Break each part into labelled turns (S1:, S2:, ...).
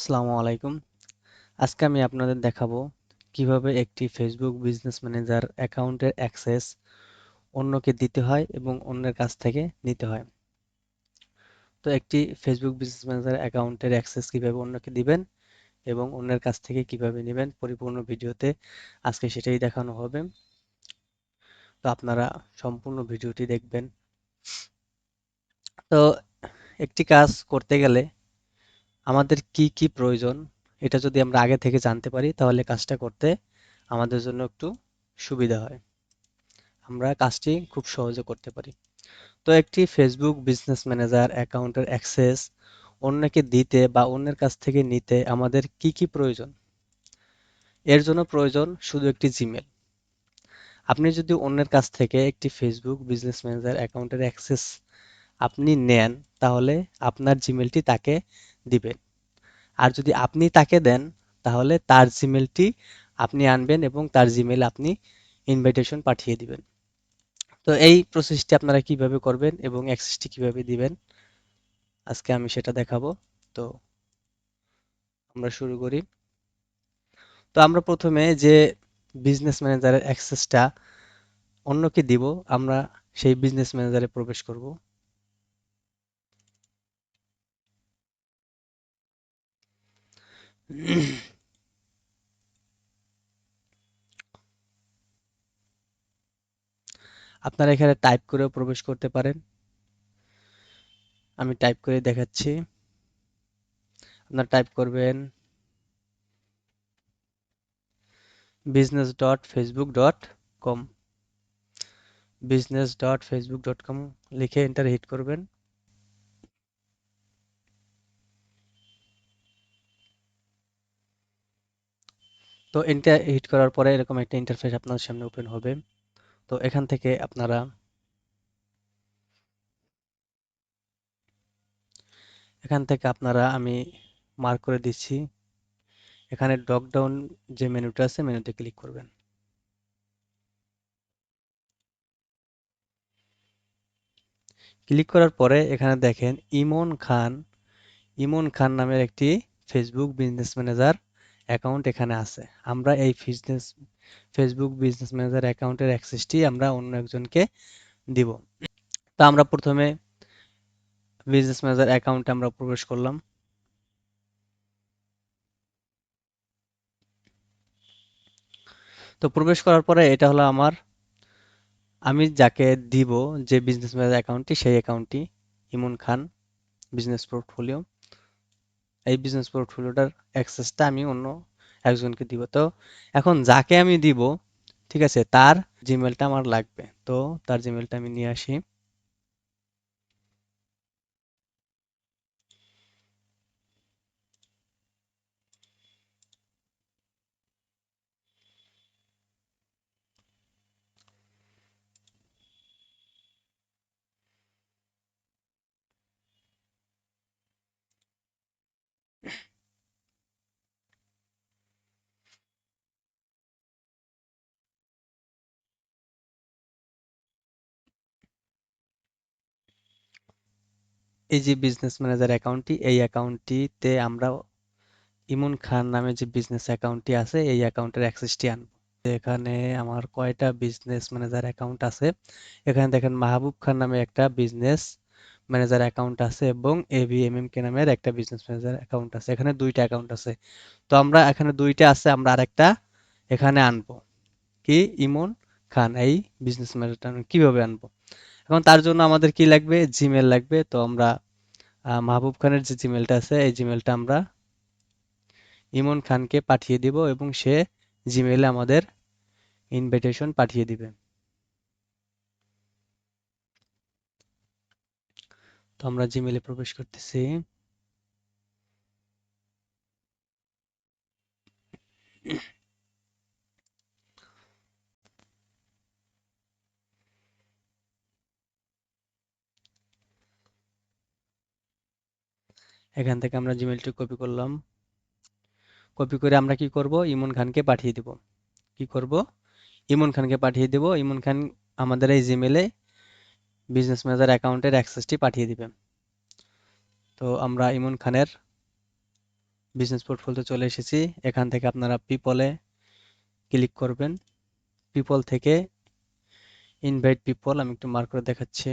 S1: আসসালামু আলাইকুম। আজকে আমি আপনাদের দেখাবো কিভাবে একটি ফেসবুক বিজনেস ম্যানেজার অ্যাকাউন্টের অ্যাক্সেস অন্যকে দিতে হয় এবং অন্যের কাছ থেকে নিতে হয়। তো একটি ফেসবুক বিজনেস ম্যানেজার অ্যাকাউন্টের অ্যাক্সেস কিভাবে অন্যকে দিবেন এবং অন্যের কাছ থেকে কিভাবে নেবেন পরিপূর্ণ ভিডিওতে আজকে সেটাই দেখানো হবে। তো আপনারা সম্পূর্ণ ভিডিওটি দেখবেন। তো একটি কাজ করতে গেলে আমাদের কি কি প্রয়োজন এটা যদি আমরা আগে থেকে জানতে পারি তাহলে কাজটা করতে আমাদের জন্য একটু সুবিধা হয়। আমরা কাজটি খুব সহজে করতে পারি। তো একটি ফেসবুক বিজনেস ম্যানেজার অ্যাকাউন্টের অ্যাক্সেস অন্যকে দিতে বা অন্যের কাছ থেকে নিতে আমাদের কি কি প্রয়োজন? এর জন্য প্রয়োজন শুধু একটি জিমেল। আপনি যদি অন্যের কাছ থেকে একটি ফেসবুক বিজনেস ম্যানেজার অ্যাকাউন্টের অ্যাক্সেস আপনি নেন তাহলে আপনার জিমেলটি তাকে দিবেন। আর যদি আপনি তাকে দেন তাহলে তার জিমেলটি আপনি আনবেন এবং তার জিমেলে আপনি ইনভাইটেশন পাঠিয়ে দিবেন। তো এই প্রসেসটি আপনারা কিভাবে করবেন এবং অ্যাক্সেসটি কিভাবে দিবেন আজকে আমি সেটা দেখাবো। তো আমরা শুরু করি। তো আমরা প্রথমে যে বিজনেস ম্যানেজারের অ্যাক্সেসটা অন্যকে দিব আমরা সেই বিজনেস ম্যানেজারে প্রবেশ করব। আপনারা এখানে টাইপ করেও প্রবেশ করতে পারেন। আমি টাইপ করে দেখাচ্ছি। আপনারা টাইপ করবেন business.facebook.com business.facebook.com লিখে এন্টার হিট করবেন। তো এন্টার হিট করার পরে এরকম একটা ইন্টারফেস আপনার সামনে ওপেন হবে। তো এখান থেকে আপনারা আমি মার্ক করে দিচ্ছি। এখানে ড্রপ ডাউন যে মেনুটা আছে মেনুতে ক্লিক করবেন। ক্লিক করার পরে এখানে দেখেন ইমন খান নামের একটি ফেসবুক বিজনেস ম্যানেজার অ্যাকাউন্ট এখানে আছে। আমরা এই ফেসবুক বিজনেস ম্যানেজার অ্যাকাউন্টের অ্যাক্সেসটি আমরা অন্য একজনকে দিব। তো আমরা প্রথমে বিজনেস ম্যানেজার অ্যাকাউন্টে আমরা প্রবেশ করলাম। তো প্রবেশ করার পরে এটা হলো আমি যাকে দিব যে বিজনেস ম্যানেজার অ্যাকাউন্টটি সেই অ্যাকাউন্টটি ইমন খান বিজনেস পোর্টফোলিও। এই বিজনেস পোর্টফোলিওটার অ্যাক্সেসটা আমি অন্য একজনকে দিব। তো এখন যাকে আমি দিব ঠিক আছে তার জিমেলটা আমার লাগবে। তো তার জিমেলটা আমি নিয়ে আসি। এই যে বিজনেস ম্যানেজার অ্যাকাউন্টটি এই অ্যাকাউন্টটিতে আমরা ইমন খান নামে যে বিজনেস অ্যাকাউন্টটি আছে এই অ্যাকাউন্টের অ্যাক্সেসটি আনবো। এখানে আমার কয়টা বিজনেস ম্যানেজার অ্যাকাউন্ট আছে এখানে দেখেন মাহবুব খান নামে একটা বিজনেস ম্যানেজার অ্যাকাউন্ট আছে এবং এভিএমএমকে নামের একটা বিজনেস ম্যানেজার অ্যাকাউন্ট আছে। এখানে দুইটা অ্যাকাউন্ট আছে। তো আমরা এখানে দুইটা আছে আমরা আরেকটা এখানে আনবো। কি ইমন খান এই বিজনেস ম্যানেজারটা কিভাবে আনবো? এখন তার জন্য আমাদের কি লাগবে জিমেল লাগবে। তো আমরা মাহবুব খানের যে জিমেলটা আছে এই জিমেলটা আমরা ইমন খানকে পাঠিয়ে দিব এবং সে জিমেইলে আমাদের ইনভিটেশন পাঠিয়ে দিবে। তো আমরা জিমেইলে প্রবেশ করতেছি। এখান থেকে আমরা জিমেইলটি কপি করলাম। কপি করে আমরা কি করব ইমন খানকে পাঠিয়ে দিব। কি করব ইমন খানকে পাঠিয়ে দেব। ইমন খান আমাদের এই জিমেইলে বিজনেস ম্যানেজার অ্যাকাউন্টের অ্যাক্সেসটি পাঠিয়ে দিবে। তো আমরা ইমন খানের বিজনেস পোর্টফোলিওতে চলে এসেছি। এখান থেকে আপনারা পিপলে ক্লিক করবেন। পিপল থেকে ইনভাইট পিপল, আমি একটু মার্ক করে দেখাচ্ছি।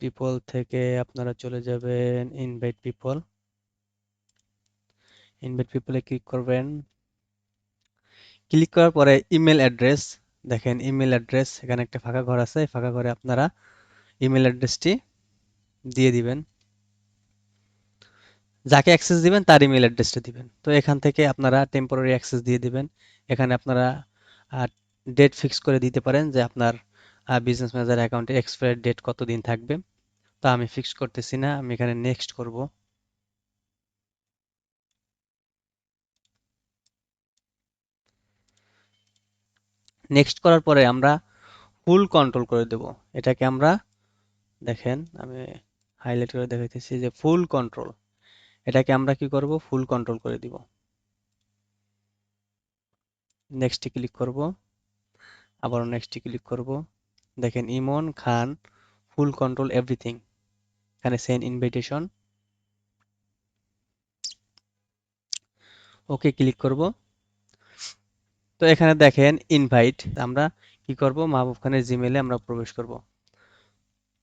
S1: পিপল থেকে আপনারা চলে যাবেন ইনভাইট পিপল। ইনভাইট পিপলে ক্লিক করবেন। ক্লিক করার পরে ইমেল অ্যাড্রেস, দেখেন ইমেল অ্যাড্রেস এখানে একটা ফাঁকা ঘর আছে, এই ফাঁকা ঘরে আপনারা ইমেল অ্যাড্রেসটি দিয়ে দিবেন। যাকে অ্যাক্সেস দিবেন তার ইমেল অ্যাড্রেসটা দিবেন। তো এখান থেকে আপনারা টেম্পোরারি অ্যাক্সেস দিয়ে দিবেন। এখানে আপনারা ডেট ফিক্স করে দিতে পারেন যে আপনার বিজনেস ম্যানেজার অ্যাকাউন্টে এক্সপায়ার ডেট কতদিন থাকবে। তো আমি ফিক্স করতেছি না, আমি এখানে নেক্সট করব। নেক্সট করার পরে আমরা ফুল কন্ট্রোল করে দেব এটাকে। আমরা দেখেন আমি হাইলাইট করে দেখাইতেছি যে ফুল কন্ট্রোল, এটাকে আমরা কি করব, ফুল কন্ট্রোল করে দিব। নেক্সটে ক্লিক করব, আবার নেক্সটে ক্লিক করব। দেখেন ইমন খান ফুল কন্ট্রোল এভরিথিং, এখানে সেন্ড ইনভিটেশন, ওকে ক্লিক করব। তো এখানে দেখেন ইনভাইট, আমরা কি করব, মাহবুব খানের জিমেইলে আমরা প্রবেশ করব।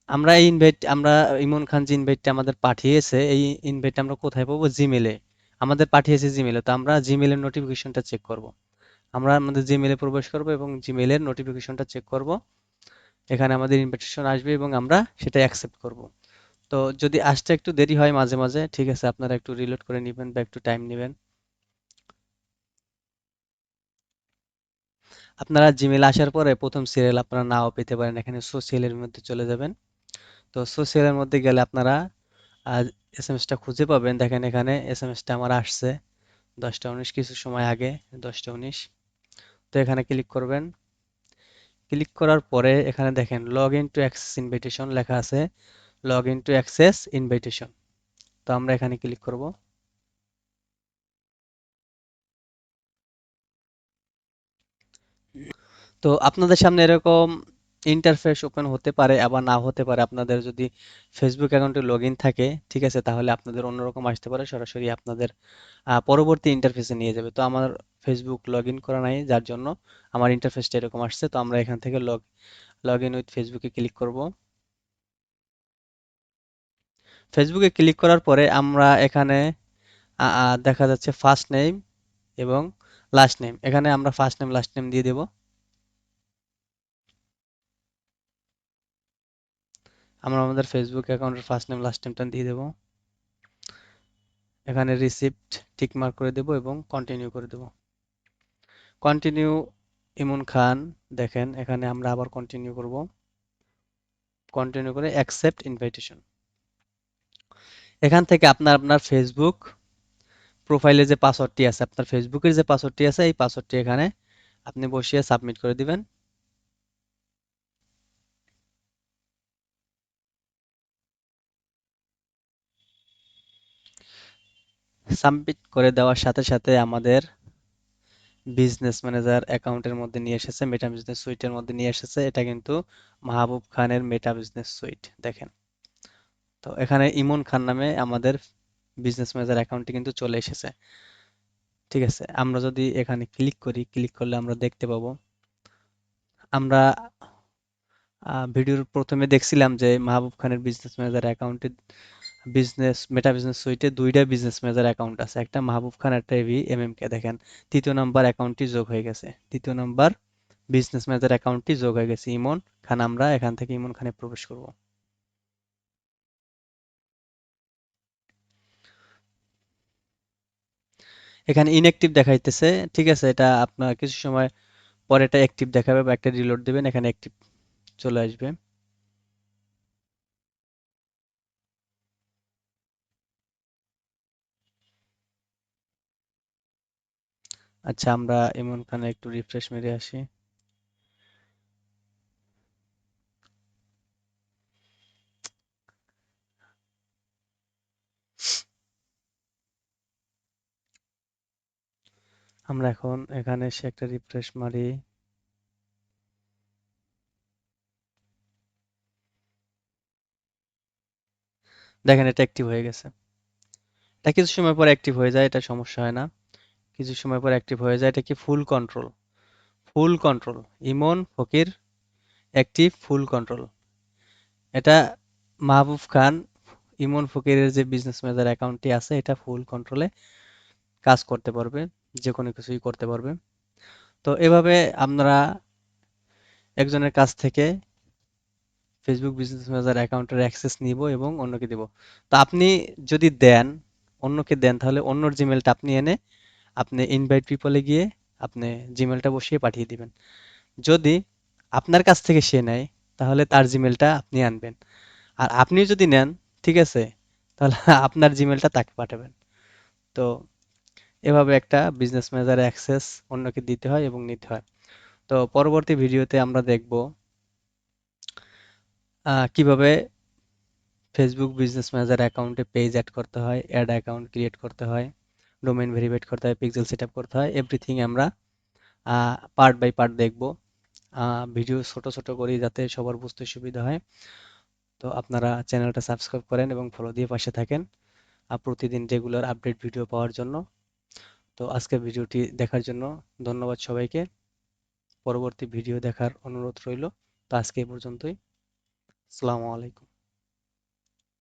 S1: আমরা এই ইনভাইট, আমরা ইমন খান যে ইনভাইটটা আমাদের পাঠিয়েছে, এই ইনভাইটটা আমরা কোথায় পাবো, জিমেইলে। আমাদের পাঠিয়েছে জিমেইলে, তো আমরা জিমেইলের নোটিফিকেশনটা চেক করব। আমরা আমাদের জিমেইলে প্রবেশ করব এবং জিমেইলের নোটিফিকেশনটা চেক করব। এখানে আমাদের ইনভিটেশন আসবে এবং আমরা সেটা অ্যাকসেপ্ট করব। তো যদি আসতে একটু দেরি হয় মাঝে মাঝে, ঠিক আছে, আপনারা একটু রিলোড করে নেবেন বা একটু টাইম নেবেন। আপনারা জিমেইল আসার পরে প্রথম সিরিয়াল আপনারা নাও পেতে পারেন, এখানে সোশ্যালের মধ্যে চলে যাবেন। তো সোশ্যালের মধ্যে গেলে আপনারা এসএমএসটা খুঁজে পাবেন। দেখেন এখানে এসএমএসটা আমার আসছে 10টা 19, কিছু সময় আগে, 10টা 19। তো এখানে ক্লিক করবেন। ক্লিক করার পরে এখানে দেখেন log in to access invitation লেখা আছে, log in to access invitation. তো আমরা এখানে ক্লিক করব। তো আপনাদের সামনে এরকম ইন্টারফেস ওপেন হতে পারে, আবার নাও হতে পারে। আপনাদের যদি ফেসবুক অ্যাকাউন্টে লগ ইন থাকে, ঠিক আছে, তাহলে আপনাদের অন্যরকম আসতে পারে, সরাসরি আপনাদের পরবর্তী ইন্টারফেসে নিয়ে যাবে। তো আমার ফেসবুক লগ ইন করা নাই, যার জন্য আমার ইন্টারফেসটা এরকম আসছে। তো আমরা এখান থেকে লগ ইন উইথ ফেসবুকে ক্লিক করব। ফেসবুকে ক্লিক করার পরে আমরা এখানে দেখা যাচ্ছে ফার্স্ট নেম এবং লাস্ট নেম, এখানে আমরা ফার্স্ট নেম লাস্ট নেম দিয়ে দেব। আমরা আমাদের ফেসবুক অ্যাকাউন্টের ফার্স্ট নেম লাস্ট নেমটা দিয়ে দেব। এখানে রিসিপ্ট টিক মার্ক করে দেব এবং কন্টিনিউ করে দেব। কন্টিনিউ ইমন খান, দেখেন এখানে আমরা আবার কন্টিনিউ করব। কন্টিনিউ করে অ্যাকসেপ্ট ইনভাইটেশন। এখান থেকে আপনার আপনার ফেসবুক প্রোফাইলে যে পাসওয়ার্ডটি আছে, আপনার ফেসবুকের যে পাসওয়ার্ডটি আছে, এই পাসওয়ার্ডটি এখানে আপনি বসিয়ে সাবমিট করে দিবেন। সাবমিট করে দেওয়ার সাথে সাথে আমাদের বিজনেস ম্যানেজার অ্যাকাউন্টের মধ্যে নিয়ে এসেছে, মেটা বিজনেস সুইটের মধ্যে নিয়ে এসেছে। এটা কিন্তু মাহবুব খানের মেটা বিজনেস সুইট, দেখেন। তো এখানে ইমন খান নামে আমাদের বিজনেস ম্যানেজার অ্যাকাউন্টটি কিন্তু চলে এসেছে। ঠিক আছে, আমরা যদি এখানে ক্লিক করি, ক্লিক করলে আমরা দেখতে পাবো, আমরা ভিডিওর প্রথমে দেখছিলাম যে মাহবুব খানের বিজনেস ম্যানেজার অ্যাকাউন্টে, বিজনেস মেটা বিজনেস সুইটে দুইটা বিজনেস ম্যানেজার অ্যাকাউন্ট আছে, একটা মাহবুব খান, একটা এবি এমএম কে। দেখেন তৃতীয় নাম্বার অ্যাকাউন্টটি যোগ হয়ে গেছে, তৃতীয় নাম্বার বিজনেস ম্যানেজার অ্যাকাউন্টটি যোগ হয়ে গেছে ইমন খান। আমরা এখান থেকে ইমন খানে প্রবেশ করব। এখানে ইনঅ্যাক্টিভ দেখাইতেছে, ঠিক আছে, এটা আপনার কিছু সময় পরে এটা অ্যাক্টিভ দেখাবে বা একটা রিলোড দিবেন, এখানে অ্যাক্টিভ চলে আসবে। আচ্ছা, আমরা ইমন খানে একটু রিফ্রেশ মেরে আসি। আমরা এখন এখানে এসে একটা রিফ্রেশ মারি। দেখেন এটা অ্যাক্টিভ হয়ে গেছে। এটা কিছু সময় পর অ্যাক্টিভ হয়ে যায়, এটা সমস্যা হয় না। কিছু সময় পর অ্যাক্টিভ হয়ে যায়, এটা কি ফুল কন্ট্রোল। ফুল কন্ট্রোল, ইমন ফকির অ্যাক্টিভ ফুল কন্ট্রোল। এটা মাহবুব খান ইমন ফকিরের যে বিজনেস ম্যানেজার অ্যাকাউন্টটি আছে, এটা ফুল কন্ট্রোলে কাজ করতে পারবে, যে কোনো কিছুই করতে পারবে। তো এভাবে আমরা একজনের কাছ থেকে ফেসবুক বিজনেস ম্যানেজার অ্যাকাউন্টের অ্যাক্সেস নিব এবং অন্যকে দিব। তো আপনি যদি দেন, অন্যকে দেন, তাহলে অন্যর জিমেলটা আপনি এনে আপনি ইনভাইট পিপলে গিয়ে আপনি জিমেলটা বসিয়ে পাঠিয়ে দিবেন। যদি আপনার কাছ থেকে সে নেয়, তাহলে তার জিমেলটা আপনি আনবেন। আর আপনি যদি নেন, ঠিক আছে, তাহলে আপনার জিমেলটা তাকে পাঠাবেন। তো এভাবে একটা বিজনেস ম্যানেজার অ্যাক্সেস অন্যকে দিতে হয় এবং নিতে হয়। তো পরবর্তী ভিডিওতে আমরা দেখব কিভাবে ফেসবুক বিজনেস ম্যানেজার অ্যাকাউন্টে পেজ অ্যাড করতে হয়, অ্যাড অ্যাকাউন্ট ক্রিয়েট করতে হয়, ডোমেইন ভেরিফাইড করতে হয়, পিক্সেল সেটআপ করতে হয়, এভরিথিং আমরা পার্ট বাই পার্ট দেখব। ভিডিও ছোট ছোট করি যাতে সবার বুঝতে সুবিধা হয়। তো আপনারা চ্যানেলটা সাবস্ক্রাইব করেন এবং ফলো দিয়ে পাশে থাকেন প্রতিদিন রেগুলার আপডেট ভিডিও পাওয়ার জন্য। তো আজকের ভিডিওটি দেখার জন্য ধন্যবাদ সবাইকে। পরবর্তী ভিডিও দেখার অনুরোধ রইল। তো আজকে এই পর্যন্তই। আসসালামু আলাইকুম।